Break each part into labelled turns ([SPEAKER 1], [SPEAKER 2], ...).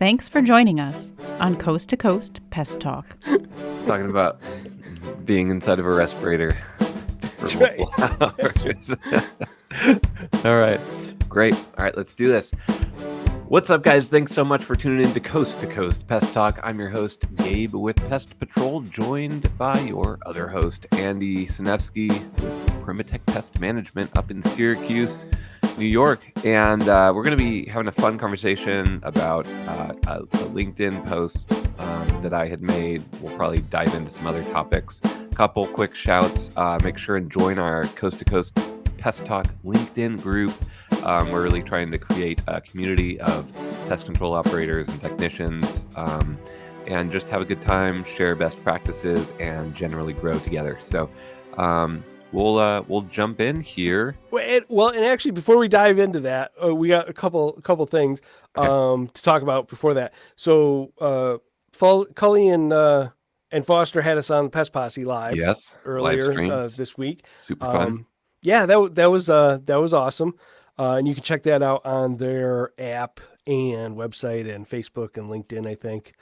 [SPEAKER 1] Thanks for joining us on Coast to Coast Pest Talk.
[SPEAKER 2] Talking about being inside of a respirator for multiple hours. All right. Great. All right, let's do this. What's up, guys? Thanks so much for tuning in to Coast Pest Talk. I'm your host, Gabe with Pest Patrol, joined by your other host, Andy Sinevsky with Primatech Pest Management up in Syracuse, New York. And we're going to be having a fun conversation about a LinkedIn post that I had made. We'll probably dive into some other topics. Couple quick shouts. Make sure and join our Coast to Coast Pest Talk LinkedIn group. We're really trying to create a community of pest control operators and technicians, and just have a good time, share best practices, and generally grow together. So we'll jump in here.
[SPEAKER 3] Well, and actually, before we dive into that, we got a couple things to talk about before that. So Cully and Foster had us on Pest Posse live.
[SPEAKER 2] Yes,
[SPEAKER 3] earlier
[SPEAKER 2] live
[SPEAKER 3] this week.
[SPEAKER 2] Super fun.
[SPEAKER 3] Yeah, that was awesome. And you can check that out on their app and website and Facebook and LinkedIn, I think.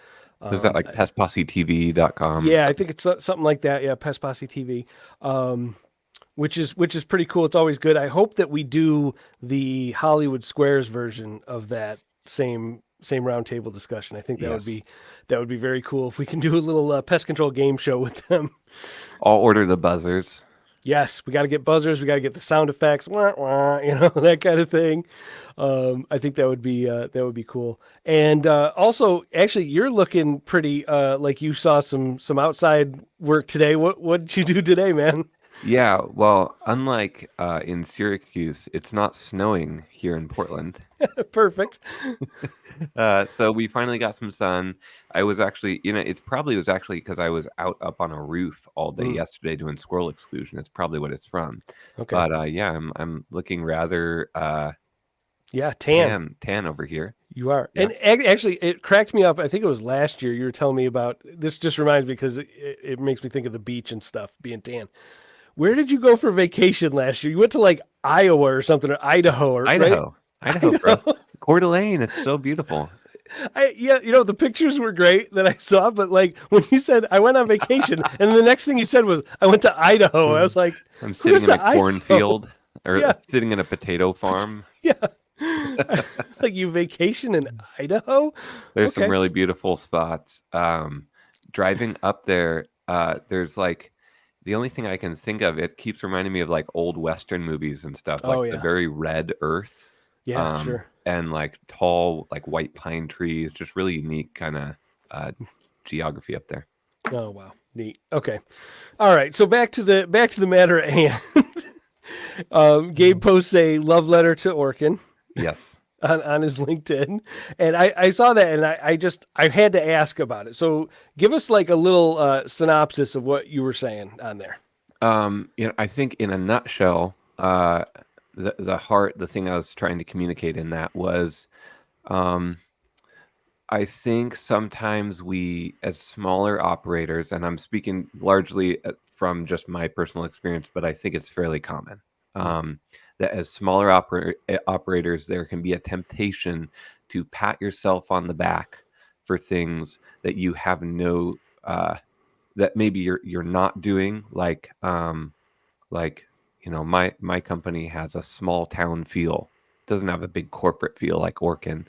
[SPEAKER 2] Is that like pestpossetv.com?
[SPEAKER 3] Yeah, I think it's something like that. Yeah, Pest Posse TV, which is pretty cool. It's always good. I hope that we do the Hollywood Squares version of that same roundtable discussion. I think that would be very cool if we can do a little pest control game show with them.
[SPEAKER 2] I'll order the buzzers.
[SPEAKER 3] Yes, we got to get buzzers. We got to get the sound effects, wah, wah, that kind of thing. I think that would be cool. And also, actually, you're looking pretty like you saw some outside work today. What did you do today, man?
[SPEAKER 2] Yeah, well, unlike in Syracuse, it's not snowing here in Portland.
[SPEAKER 3] Perfect.
[SPEAKER 2] So we finally got some sun. I was actually, it probably was actually because I was out up on a roof all day yesterday doing squirrel exclusion. That's probably what it's from.
[SPEAKER 3] Okay.
[SPEAKER 2] But yeah, I'm looking rather
[SPEAKER 3] tan
[SPEAKER 2] over here.
[SPEAKER 3] You are.
[SPEAKER 2] Yeah.
[SPEAKER 3] And actually, it cracked me up. I think it was last year you were telling me about this. Just reminds me because it makes me think of the beach and stuff being tan. Where did you go for vacation last year? You went to like Iowa or something, or Idaho,
[SPEAKER 2] Idaho,
[SPEAKER 3] right?
[SPEAKER 2] bro. Coeur d'Alene, it's so beautiful.
[SPEAKER 3] The pictures were great that I saw, but like when you said I went on vacation, and the next thing you said was I went to Idaho, I was like,
[SPEAKER 2] I'm sitting in a cornfield or sitting in a potato farm.
[SPEAKER 3] Yeah. Like you vacation in Idaho?
[SPEAKER 2] There's some really beautiful spots. Driving up there, there's like, the only thing I can think of, it keeps reminding me of like old Western movies and stuff, like the very red earth.
[SPEAKER 3] Yeah, sure.
[SPEAKER 2] And like tall, like white pine trees, just really unique kind of geography up there.
[SPEAKER 3] Oh, wow. Neat. Okay. All right. So back to the matter at hand. Gabe posts a love letter to Orkin.
[SPEAKER 2] Yes.
[SPEAKER 3] On his LinkedIn. And I saw that and I had to ask about it. So give us like a little synopsis of what you were saying on there.
[SPEAKER 2] I think in a nutshell, the thing I was trying to communicate in that was, I think sometimes we, as smaller operators, and I'm speaking largely from just my personal experience, but I think it's fairly common, that as smaller operators, there can be a temptation to pat yourself on the back for things that you have that maybe you're not doing, like my company has a small town feel. It doesn't have a big corporate feel like Orkin.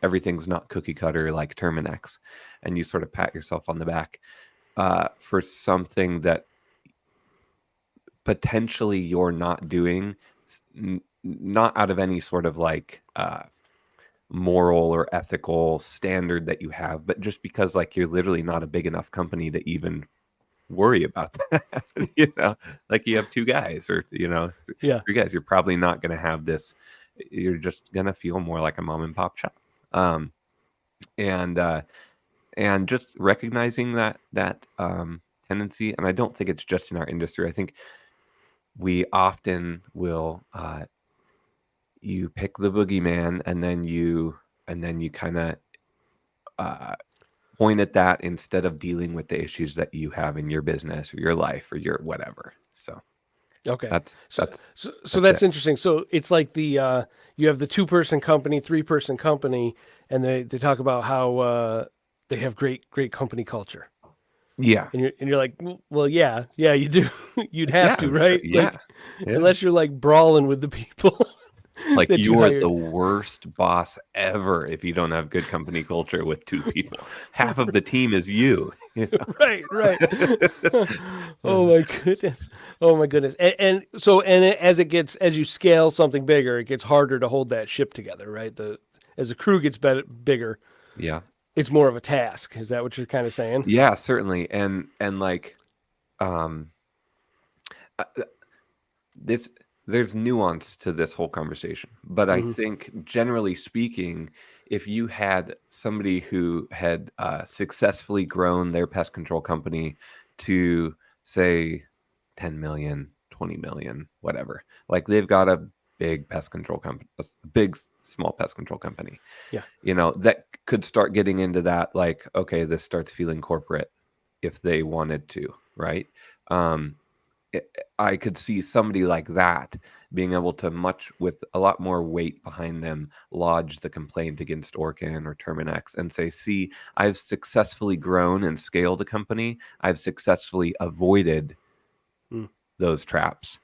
[SPEAKER 2] Everything's not cookie cutter like Terminex, and you sort of pat yourself on the back for something that potentially you're not doing, not out of any sort of like moral or ethical standard that you have, but just because like you're literally not a big enough company to even worry about that. Like you have two guys or three guys, you're probably not going to have this. You're just going to feel more like a mom and pop shop. And just recognizing that tendency. And I don't think it's just in our industry. I think we often will you pick the boogeyman and then you kind of point at that instead of dealing with the issues that you have in your business or your life or your whatever. So
[SPEAKER 3] Okay.
[SPEAKER 2] That's
[SPEAKER 3] So
[SPEAKER 2] that's
[SPEAKER 3] so
[SPEAKER 2] that's
[SPEAKER 3] that's
[SPEAKER 2] it.
[SPEAKER 3] interesting. So it's like the you have the 2-person company, 3-person company, and they talk about how they have great company culture.
[SPEAKER 2] Yeah.
[SPEAKER 3] And you're like, well, yeah, you do. You'd have
[SPEAKER 2] Yeah,
[SPEAKER 3] to,
[SPEAKER 2] I'm sure.
[SPEAKER 3] right?
[SPEAKER 2] Yeah.
[SPEAKER 3] Like,
[SPEAKER 2] Yeah.
[SPEAKER 3] unless you're like brawling with the people
[SPEAKER 2] Like
[SPEAKER 3] that you
[SPEAKER 2] you're the
[SPEAKER 3] hired.
[SPEAKER 2] worst boss ever if you don't have good company culture with two people. Half of the team is you. You
[SPEAKER 3] Right, right. Oh
[SPEAKER 2] know?
[SPEAKER 3] my goodness. Oh my goodness. As it gets as you scale something bigger, it gets harder to hold that ship together, right? The as the crew gets bigger,
[SPEAKER 2] Yeah.
[SPEAKER 3] it's more of a task. Is that what you're kind of saying?
[SPEAKER 2] Yeah, certainly. And like um uh, this there's nuance to this whole conversation, but I
[SPEAKER 3] Hmm.
[SPEAKER 2] think generally speaking, if you had somebody who had successfully grown their pest control company to say 10 million, 20 million, whatever, like they've got a big pest control company, a big small pest control company,
[SPEAKER 3] Yeah.
[SPEAKER 2] that could start getting into that, like, okay, this starts feeling corporate if they wanted to, right? um I could see somebody like that being able to, much with a lot more weight behind them, lodge the complaint against Orkin or Terminex and say, see, I've successfully grown and scaled a company. I've successfully avoided
[SPEAKER 3] Mm.
[SPEAKER 2] those traps.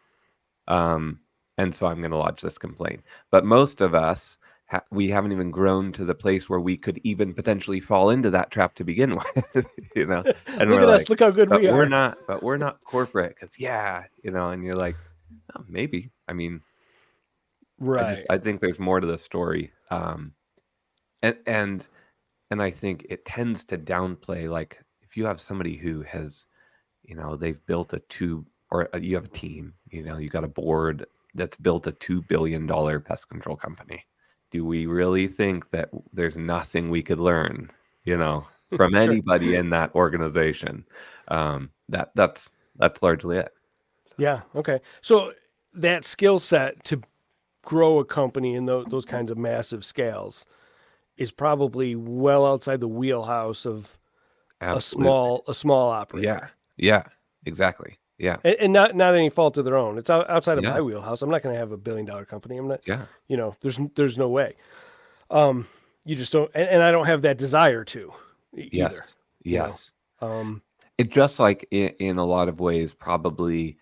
[SPEAKER 2] Um, and so I'm going to lodge this complaint. But most of us, we haven't even grown to the place where we could even potentially fall into that trap to begin with, and
[SPEAKER 3] Look
[SPEAKER 2] we're
[SPEAKER 3] at us.
[SPEAKER 2] like,
[SPEAKER 3] Look how good
[SPEAKER 2] but
[SPEAKER 3] we
[SPEAKER 2] we're
[SPEAKER 3] are.
[SPEAKER 2] not, but we're not corporate because, yeah, and you're like, oh, maybe. I mean,
[SPEAKER 3] Right.
[SPEAKER 2] I think there's more to the story. And, and, and I think it tends to downplay, like, if you have somebody who has, they've built a two, or you have a team, you got a board that's built a $2 billion pest control company. Do we really think that there's nothing we could learn, from
[SPEAKER 3] Sure.
[SPEAKER 2] anybody in that organization? That's largely it.
[SPEAKER 3] Yeah. Okay. So that skill set to grow a company in those kinds of massive scales is probably well outside the wheelhouse of
[SPEAKER 2] Absolutely.
[SPEAKER 3] a small
[SPEAKER 2] Yeah.
[SPEAKER 3] operator.
[SPEAKER 2] Yeah. Exactly. Yeah.
[SPEAKER 3] And not any fault of their own. It's outside of my
[SPEAKER 2] Yeah.
[SPEAKER 3] wheelhouse. I'm not going to have $1 billion company. I'm not.
[SPEAKER 2] Yeah.
[SPEAKER 3] There's no way. You just don't, and I don't have that desire to either.
[SPEAKER 2] Yes.
[SPEAKER 3] You know.
[SPEAKER 2] Yes.
[SPEAKER 3] Um,
[SPEAKER 2] It just, like, in a lot of ways, probably,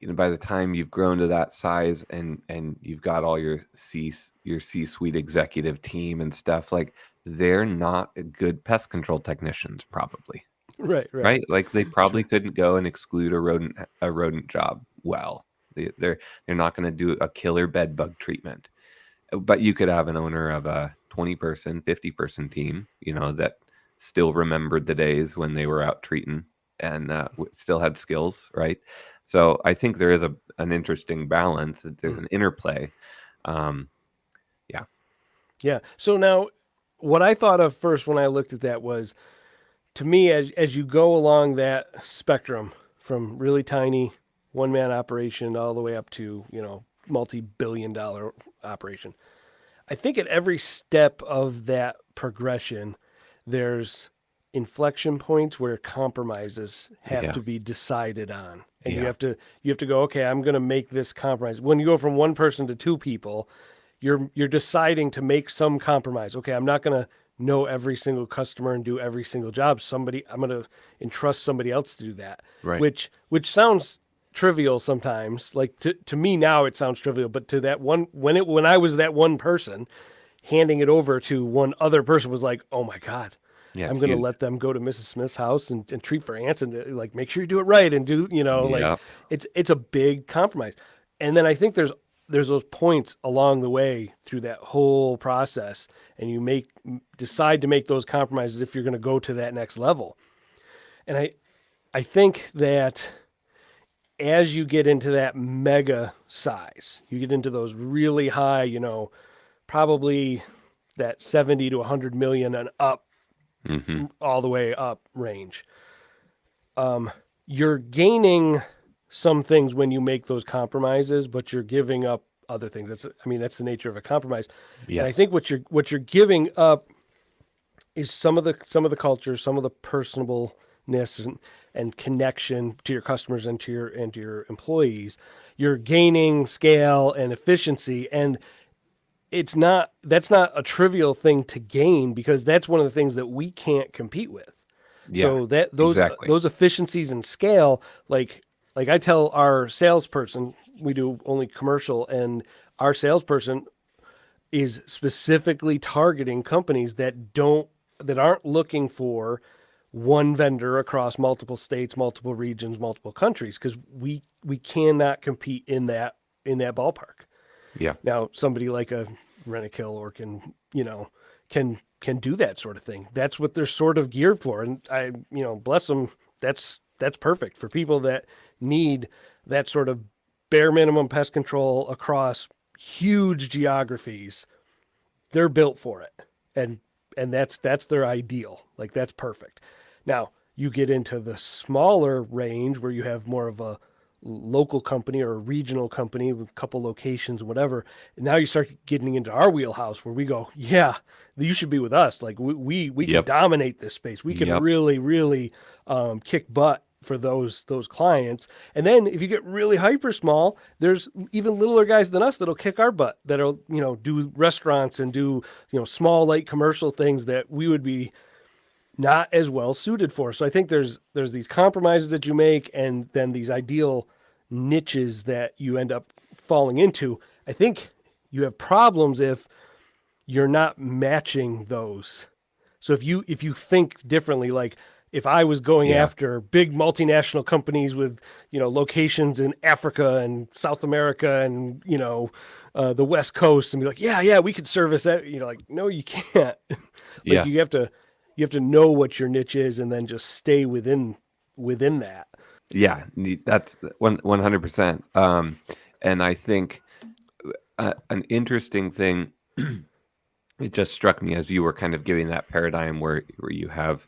[SPEAKER 2] by the time you've grown to that size and you've got all your C-suite executive team and stuff, like, they're not good pest control technicians, probably,
[SPEAKER 3] right. Right.
[SPEAKER 2] right? Like, they probably
[SPEAKER 3] Sure.
[SPEAKER 2] couldn't go and exclude a rodent job well. They're not going to do a killer bed bug treatment. But you could have an owner of a 20-person, 50-person team, that still remembered the days when they were out treating and still had skills, right? So I think there is an interesting balance. That there's
[SPEAKER 3] Mm.
[SPEAKER 2] an interplay. Um, yeah.
[SPEAKER 3] Yeah. So now, what I thought of first when I looked at that was, to me, as you go along that spectrum from really tiny 1-man operation all the way up to multi-billion-dollar operation, I think at every step of that progression, there's inflection points where compromises have
[SPEAKER 2] Yeah.
[SPEAKER 3] to be decided on, and
[SPEAKER 2] Yeah.
[SPEAKER 3] you have to go, okay, I'm going to make this compromise. When you go from one person to two people, you're deciding to make some compromise. Okay, I'm not going to know every single customer and do every single job. I'm going to entrust somebody else to do that,
[SPEAKER 2] Right.
[SPEAKER 3] which sounds trivial sometimes. Like to me now it sounds trivial, but to that one when I was that one person, handing it over to one other person was like, oh my God,
[SPEAKER 2] Yeah.
[SPEAKER 3] I'm
[SPEAKER 2] It's
[SPEAKER 3] going to
[SPEAKER 2] huge.
[SPEAKER 3] let them go to Mrs. Smith's house and treat for ants and like make sure you do it right and do, like
[SPEAKER 2] Yeah.
[SPEAKER 3] it's a big compromise. And then I think there's those points along the way through that whole process, and you decide to make those compromises if you're going to go to that next level. And I think that as you get into that mega size, you get into those really high, probably that 70 to 100 million and up,
[SPEAKER 2] Hmm.
[SPEAKER 3] all the way up range. You're gaining some things when you make those compromises, but you're giving up other things. That's the nature of a compromise. And I
[SPEAKER 2] Yes.
[SPEAKER 3] think what you're giving up is some of the culture, some of the personable and connection to your customers and to your employees, you're gaining scale and efficiency. And that's not a trivial thing to gain, because that's one of the things that we can't compete with.
[SPEAKER 2] Yeah,
[SPEAKER 3] So that
[SPEAKER 2] exactly.
[SPEAKER 3] those efficiencies and scale, like I tell our salesperson, we do only commercial, and our salesperson is specifically targeting companies that aren't looking for one vendor across multiple states, multiple regions, multiple countries, because we cannot compete in that ballpark.
[SPEAKER 2] Yeah,
[SPEAKER 3] Now, somebody like a Rent-A-Kill or can do that sort of thing. That's what they're sort of geared for, and bless them. That's perfect for people that need that sort of bare minimum pest control across huge geographies. They're built for it, and that's their ideal. Like, that's perfect. Now you get into the smaller range where you have more of a local company or a regional company with a couple locations, whatever. And now you start getting into our wheelhouse where we go, yeah, you should be with us. Like, we can
[SPEAKER 2] Yep.
[SPEAKER 3] dominate this space. We can
[SPEAKER 2] Yep.
[SPEAKER 3] really kick butt for those clients. And then if you get really hyper small, there's even littler guys than us that'll kick our butt, that'll do restaurants and do small light commercial things that we would be not as well suited for. So I think there's these compromises that you make, and then these ideal niches that you end up falling into. I think you have problems if you're not matching those. So if you think differently, like if I was going
[SPEAKER 2] Yeah.
[SPEAKER 3] after big multinational companies with locations in Africa and South America and the West Coast, and be like, yeah, we could service that. Like, no, you can't. Like,
[SPEAKER 2] Yes.
[SPEAKER 3] you have to know what your niche is, and then just stay within that.
[SPEAKER 2] Yeah, that's 100%. And I think an interesting thing, it just struck me as you were kind of giving that paradigm where you have,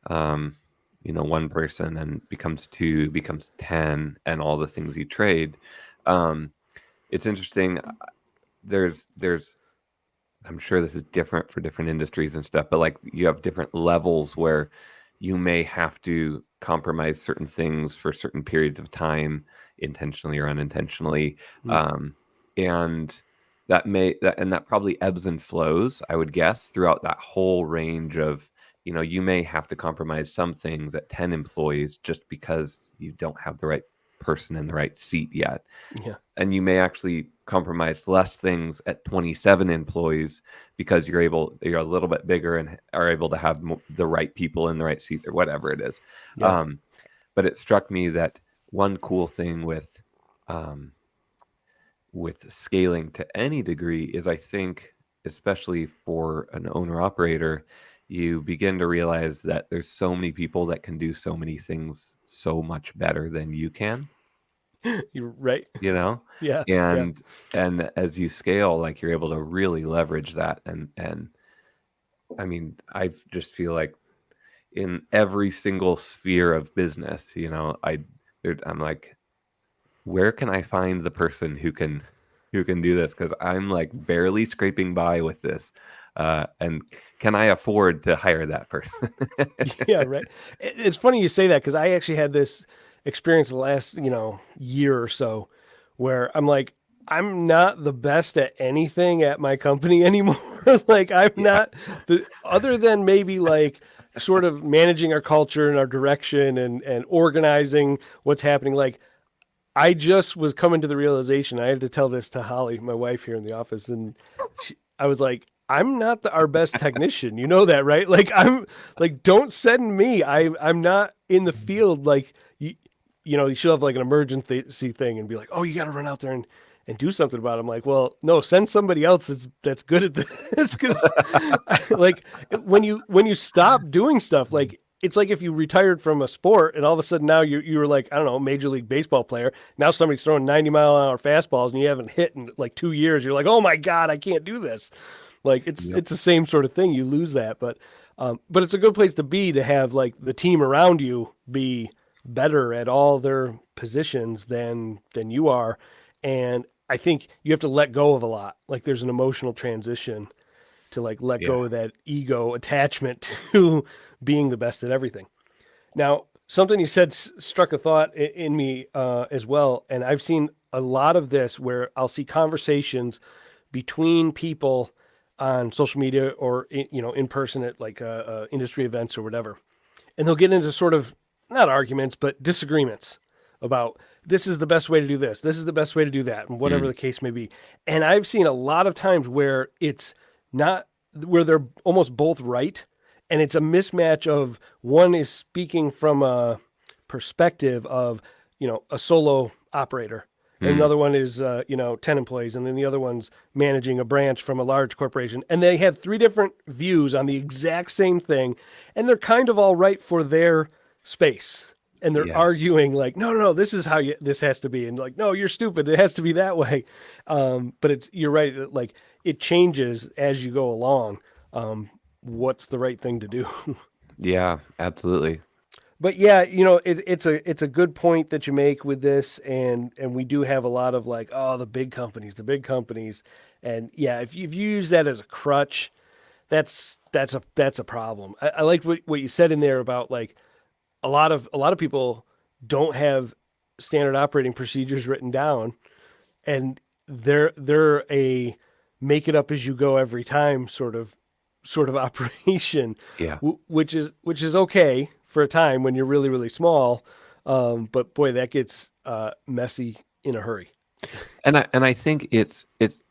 [SPEAKER 2] one person and becomes two, becomes 10, and all the things you trade. It's interesting. There's I'm sure this is different for different industries and stuff, but like you have different levels where you may have to compromise certain things for certain periods of time, intentionally or unintentionally. And that probably ebbs and flows, I would guess, throughout that whole range of, you may have to compromise some things at 10 employees just because you don't have the right person in the right seat yet.
[SPEAKER 3] Yeah.
[SPEAKER 2] And you may actually compromise less things at 27 employees because you're a little bit bigger and are able to have the right people in the right seat or whatever it is.
[SPEAKER 3] Yeah.
[SPEAKER 2] But it struck me that one cool thing with scaling to any degree is, I think, especially for an owner operator, you begin to realize that there's so many people that can do so many things so much better than you can.
[SPEAKER 3] You're right.
[SPEAKER 2] Yeah. And as you scale, like, you're able to really leverage that. And I mean, I just feel like in every single sphere of business, I'm like, where can I find the person who can do this? Because I'm like barely scraping by with this. And can I afford to hire that person?
[SPEAKER 3] Yeah, right. It's funny you say that, because I actually had this experience the last year or so where I'm like, I'm not the best at anything at my company anymore. Like, I'm not other than maybe like sort of managing our culture and our direction and organizing what's happening. Like, I just was coming to the realization, I had to tell this to Holly, my wife, here in the office, and I was like, I'm not our best technician. You know that, right? Like, I'm like, don't send me. I'm not in the field. Like, she'll have like an emergency thing and be like, oh, you got to run out there and do something about it. I'm like, well, no, send somebody else that's good at this. Because like, when you stop doing stuff, like, it's like if you retired from a sport and all of a sudden now you were like, I don't know, Major League Baseball player. Now somebody's throwing 90-mile-an-hour fastballs and you haven't hit in like 2 years. You're like, oh my God, I can't do this. Like, it's the same sort of thing. You lose that, but it's a good place to be, to have like the team around you be better at all their positions than you are. And I think you have to let go of a lot. Like, there's an emotional transition to like let go of that ego attachment to being the best at everything. Now, something you said struck a thought in me as well, and I've seen a lot of this where I'll see conversations between people on social media or in person at like industry events or whatever, and they'll get into sort of not arguments but disagreements about this is the best way to do this is the best way to do that, and whatever
[SPEAKER 2] Mm,
[SPEAKER 3] the case may be. And I've seen a lot of times where it's not where they're almost both right, and it's a mismatch of one is speaking from a perspective of a solo operator, and
[SPEAKER 2] mm,
[SPEAKER 3] another one is 10 employees, and then the other one's managing a branch from a large corporation, and they have three different views on the exact same thing, and they're kind of all right for their space, and they're
[SPEAKER 2] yeah.
[SPEAKER 3] arguing like, no, no, no, this is how this has to be, and like, no, you're stupid, it has to be that way. But you're right, like it changes as you go along. What's the right thing to do?
[SPEAKER 2] Yeah, absolutely.
[SPEAKER 3] But yeah, it's a good point that you make with this, and we do have a lot of like, oh, the big companies, and yeah, if you use that as a crutch, that's a problem. I like what you said in there about like a lot of people don't have standard operating procedures written down, and they're a make it up as you go every time sort of operation,
[SPEAKER 2] Yeah.
[SPEAKER 3] which is okay for a time when you're really really small, but boy, that gets messy in a hurry.
[SPEAKER 2] And I think it's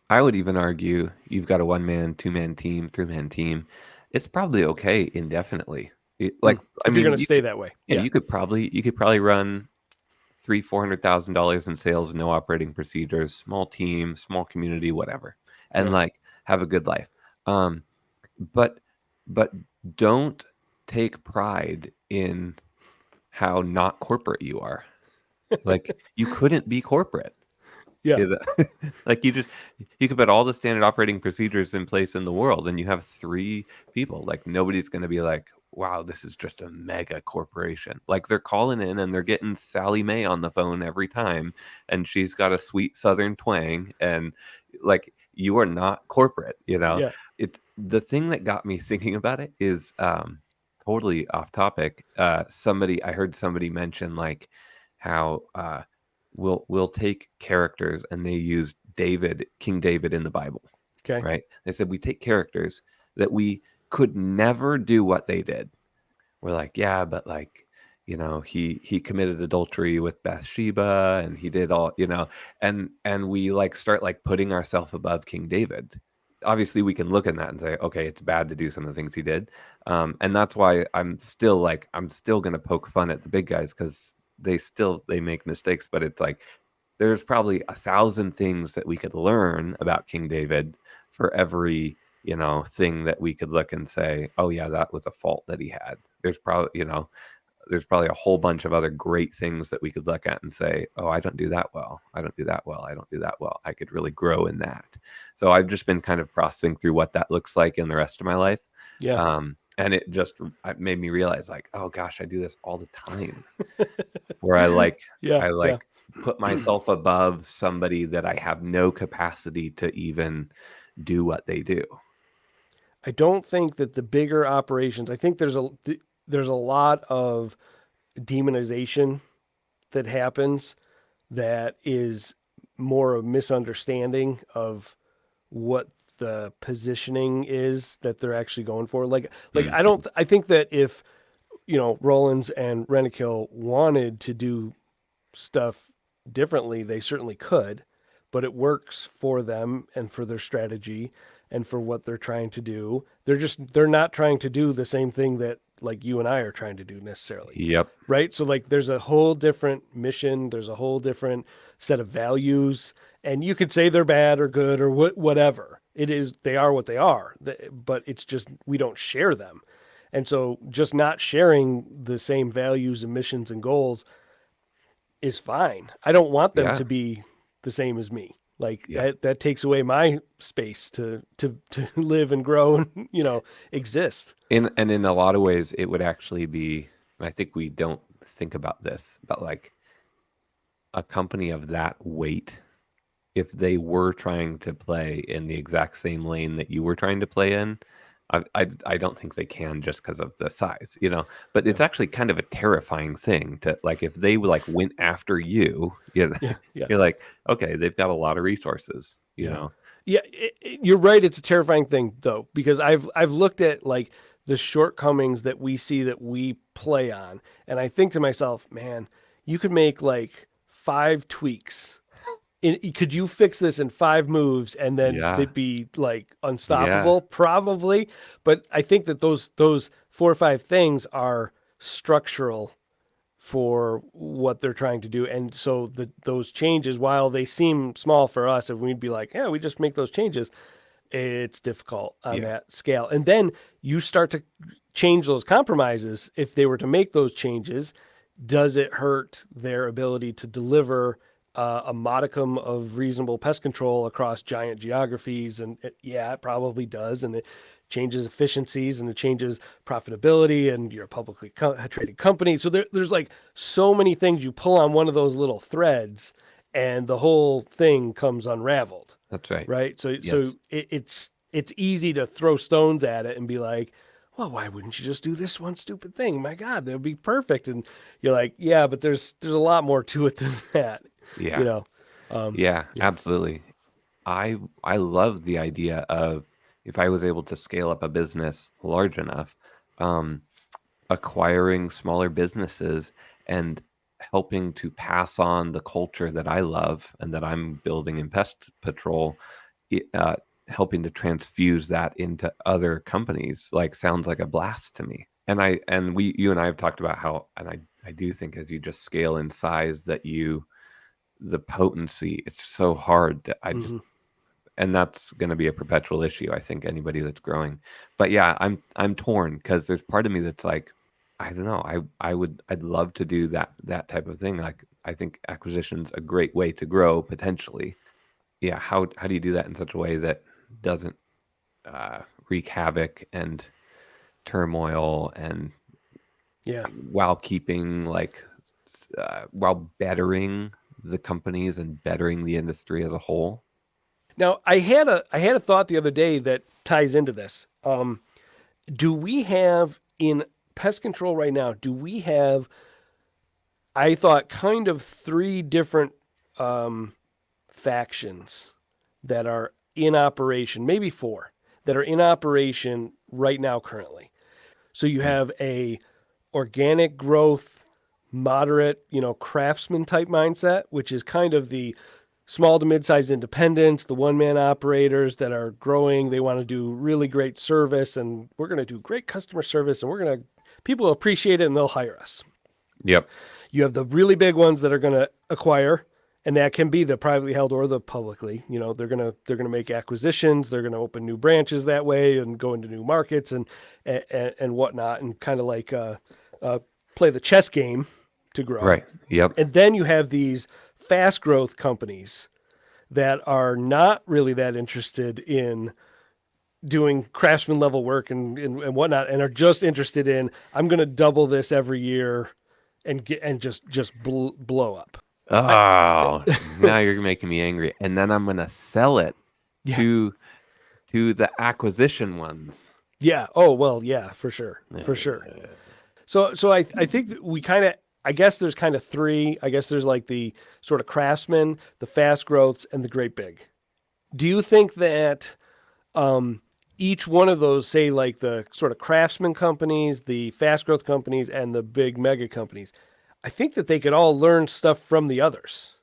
[SPEAKER 2] I would even argue you've got a one man, two man team, three man team. It's probably okay indefinitely. Like I
[SPEAKER 3] If you're
[SPEAKER 2] mean,
[SPEAKER 3] going to stay that way,
[SPEAKER 2] yeah,
[SPEAKER 3] yeah,
[SPEAKER 2] you could probably run $300,000-$400,000 in sales, no operating procedures, small team, small community, whatever, and
[SPEAKER 3] yeah,
[SPEAKER 2] like have a good life. Um, but but don't take pride in how not corporate you are. Like you couldn't be corporate.
[SPEAKER 3] yeah,
[SPEAKER 2] You know? Like you could put all the standard operating procedures in place in the world and you have three people. Like nobody's going to be like, wow, this is just a mega corporation. Like they're calling in and they're getting Sally Mae on the phone every time and she's got a sweet southern twang and like you are not corporate, you know.
[SPEAKER 3] yeah.
[SPEAKER 2] It's the thing that got me thinking about it is totally off topic. Somebody I heard somebody mention like how we'll take characters and they use King David in the Bible,
[SPEAKER 3] Okay,
[SPEAKER 2] right? They said we take characters that we could never do what they did. We're like, yeah, but like, he committed adultery with Bathsheba and he did all, and we like start like putting ourselves above King David. Obviously, we can look at that and say, okay, it's bad to do some of the things he did, and that's why I'm still gonna poke fun at the big guys because they make mistakes, but it's like there's probably 1,000 things that we could learn about King David for every thing that we could look and say, oh yeah, that was a fault that he had. There's probably a whole bunch of other great things that we could look at and say, oh, I don't do that well. I don't do that well. I don't do that well. I could really grow in that. So I've just been kind of processing through what that looks like in the rest of my life.
[SPEAKER 3] yeah,
[SPEAKER 2] And it made me realize like, oh gosh, I do this all the time where I like
[SPEAKER 3] yeah,
[SPEAKER 2] I
[SPEAKER 3] yeah.
[SPEAKER 2] like put myself above somebody that I have no capacity to even do what they do.
[SPEAKER 3] I don't think that the bigger operations. I think there's a lot of demonization that happens that is more a misunderstanding of what the positioning is that they're actually going for. Like
[SPEAKER 2] Mm,
[SPEAKER 3] I think that if Rollins and Renikill wanted to do stuff differently, they certainly could, but it works for them and for their strategy and for what they're trying to do. They're not trying to do the same thing that like you and I are trying to do necessarily.
[SPEAKER 2] yep.
[SPEAKER 3] Right? So like there's a whole different mission, there's a whole different set of values, and you could say they're bad or good or whatever. It is they are what they are, but it's just we don't share them. And so just not sharing the same values and missions and goals is fine. I don't want them
[SPEAKER 2] Yeah.
[SPEAKER 3] to be the same as me. Like
[SPEAKER 2] Yeah.
[SPEAKER 3] that takes away my space to live and grow and exist.
[SPEAKER 2] In a lot of ways, it would actually be, and I think we don't think about this, but like a company of that weight, if they were trying to play in the exact same lane that you were trying to play in, I don't think they can just because of the size, you know. But it's actually kind of a terrifying thing to like if they like went after you, you know,
[SPEAKER 3] Yeah.
[SPEAKER 2] you're like, okay, they've got a lot of resources, you
[SPEAKER 3] Yeah.
[SPEAKER 2] know.
[SPEAKER 3] Yeah, you're right. It's a terrifying thing though, because I've looked at like the shortcomings that we see that we play on, and I think to myself, man, you could make like 5 tweaks. Could you fix this in 5 moves and then
[SPEAKER 2] Yeah,
[SPEAKER 3] they'd be like
[SPEAKER 2] yeah,
[SPEAKER 3] unstoppable? Probably, but I think that those 4 or 5 things are structural for what they're trying to do. And so those changes, while they seem small for us, and we'd be like, yeah, we just make those changes, it's difficult on
[SPEAKER 2] yeah,
[SPEAKER 3] that scale. And then you start to change those compromises. If they were to make those changes, does it hurt their ability to deliver a modicum of reasonable pest control across giant geographies? And yeah, it probably does. And it changes efficiencies and it changes profitability, and you're a publicly traded company. So there's like so many things you pull on one of those little threads and the whole thing comes unraveled.
[SPEAKER 2] that's right.
[SPEAKER 3] Right. So
[SPEAKER 2] Yes.
[SPEAKER 3] it's easy to throw stones at it and be like, well, why wouldn't you just do this one stupid thing? My God, that would be perfect. And you're like, yeah, but there's a lot more to it than that.
[SPEAKER 2] Yeah.
[SPEAKER 3] You know.
[SPEAKER 2] Yeah,
[SPEAKER 3] Yeah.
[SPEAKER 2] absolutely. I love the idea of if I was able to scale up a business large enough, um, acquiring smaller businesses and helping to pass on the culture that I love and that I'm building in Pest Patrol, helping to transfuse that into other companies, like sounds like a blast to me. And you and I have talked about how, and I do think as you just scale in size that the potency, it's so hard to,
[SPEAKER 3] Mm-hmm.
[SPEAKER 2] and that's going to be a perpetual issue, I think, anybody that's growing. But yeah, I'm torn because there's part of me that's like, I don't know, I'd love to do that type of thing. Like I think acquisition's a great way to grow potentially. Yeah, how do you do that in such a way that doesn't wreak havoc and turmoil, and
[SPEAKER 3] Yeah.
[SPEAKER 2] while keeping like while bettering the companies and bettering the industry as a whole?
[SPEAKER 3] Now I had a thought the other day that ties into this. Do we have in pest control right now? Do we have? I thought kind of 3 different factions that are in operation, maybe 4 that are in operation right now currently. So you
[SPEAKER 2] Mm.
[SPEAKER 3] have a organic growth, moderate, craftsman type mindset, which is kind of the small to mid-sized independents, the one-man operators that are growing. They want to do really great service, and we're going to do great customer service, and people will appreciate it, and they'll hire us.
[SPEAKER 2] Yep.
[SPEAKER 3] You have the really big ones that are going to acquire, and that can be the privately held or the publicly. They're gonna make acquisitions. They're gonna open new branches that way and go into new markets and whatnot, and kind of like play the chess game to grow.
[SPEAKER 2] Right. Yep.
[SPEAKER 3] And then you have these fast growth companies that are not really that interested in doing craftsman level work and whatnot, and are just interested in, I'm going to double this every year and just blow up.
[SPEAKER 2] Oh, now you're making me angry. And then I'm gonna sell it
[SPEAKER 3] Yeah.
[SPEAKER 2] to the acquisition ones.
[SPEAKER 3] Yeah. Oh, well, yeah, for sure. For sure. So I think that we kind of, I guess there's kind of 3. I guess there's like the sort of craftsman, the fast growths, and the great big. Do you think that each one of those, say like the sort of craftsman companies, the fast growth companies, and the big mega companies, I think that they could all learn stuff from the others.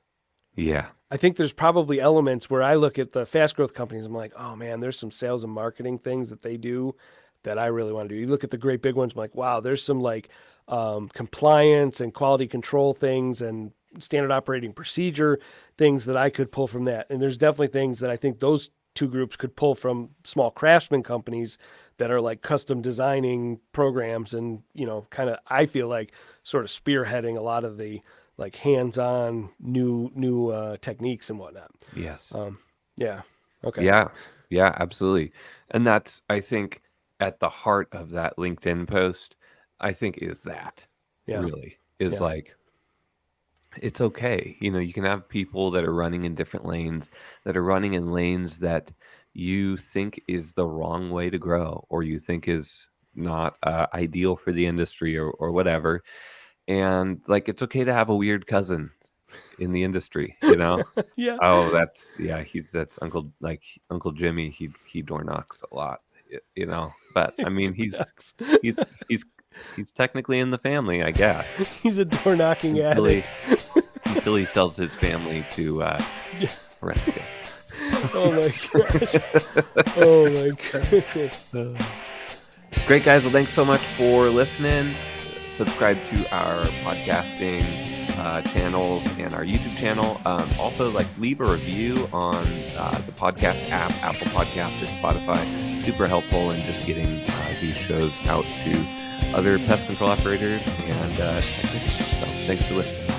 [SPEAKER 2] Yeah.
[SPEAKER 3] I think there's probably elements where I look at the fast growth companies, I'm like, oh man, there's some sales and marketing things that they do that I really want to do. You look at the great big ones, I'm like, wow, there's some like compliance and quality control things and standard operating procedure things that I could pull from that. And there's definitely things that I think those 2 groups could pull from small craftsman companies that are like custom designing programs and, kind of, I feel like sort of spearheading a lot of the like hands-on new techniques and whatnot.
[SPEAKER 2] Yes.
[SPEAKER 3] Yeah. Okay.
[SPEAKER 2] Yeah. Yeah, absolutely. And that's, I think, at the heart of that LinkedIn post, I think is that
[SPEAKER 3] Yeah.
[SPEAKER 2] really is
[SPEAKER 3] Yeah.
[SPEAKER 2] like, it's okay. You can have people that are running in different lanes, that are running in lanes that you think is the wrong way to grow, or you think is not ideal for the industry, or whatever. And like, it's okay to have a weird cousin in the industry, you know?
[SPEAKER 3] Yeah.
[SPEAKER 2] Oh, that's Uncle Jimmy. He door knocks a lot, you know. But I mean,
[SPEAKER 3] Ducks.
[SPEAKER 2] he's he's technically in the family, I guess,
[SPEAKER 3] He's a door knocking
[SPEAKER 2] until he,
[SPEAKER 3] addict.
[SPEAKER 2] until he sells his family to Rescue.
[SPEAKER 3] Oh my gosh. Oh my goodness.
[SPEAKER 2] Great, guys. Well, thanks so much for listening. Subscribe to our podcasting channels and our YouTube channel. Also, like, leave a review on the podcast app, Apple Podcasts or Spotify. Super helpful in just getting these shows out to other pest control operators and technicians. So thanks for listening.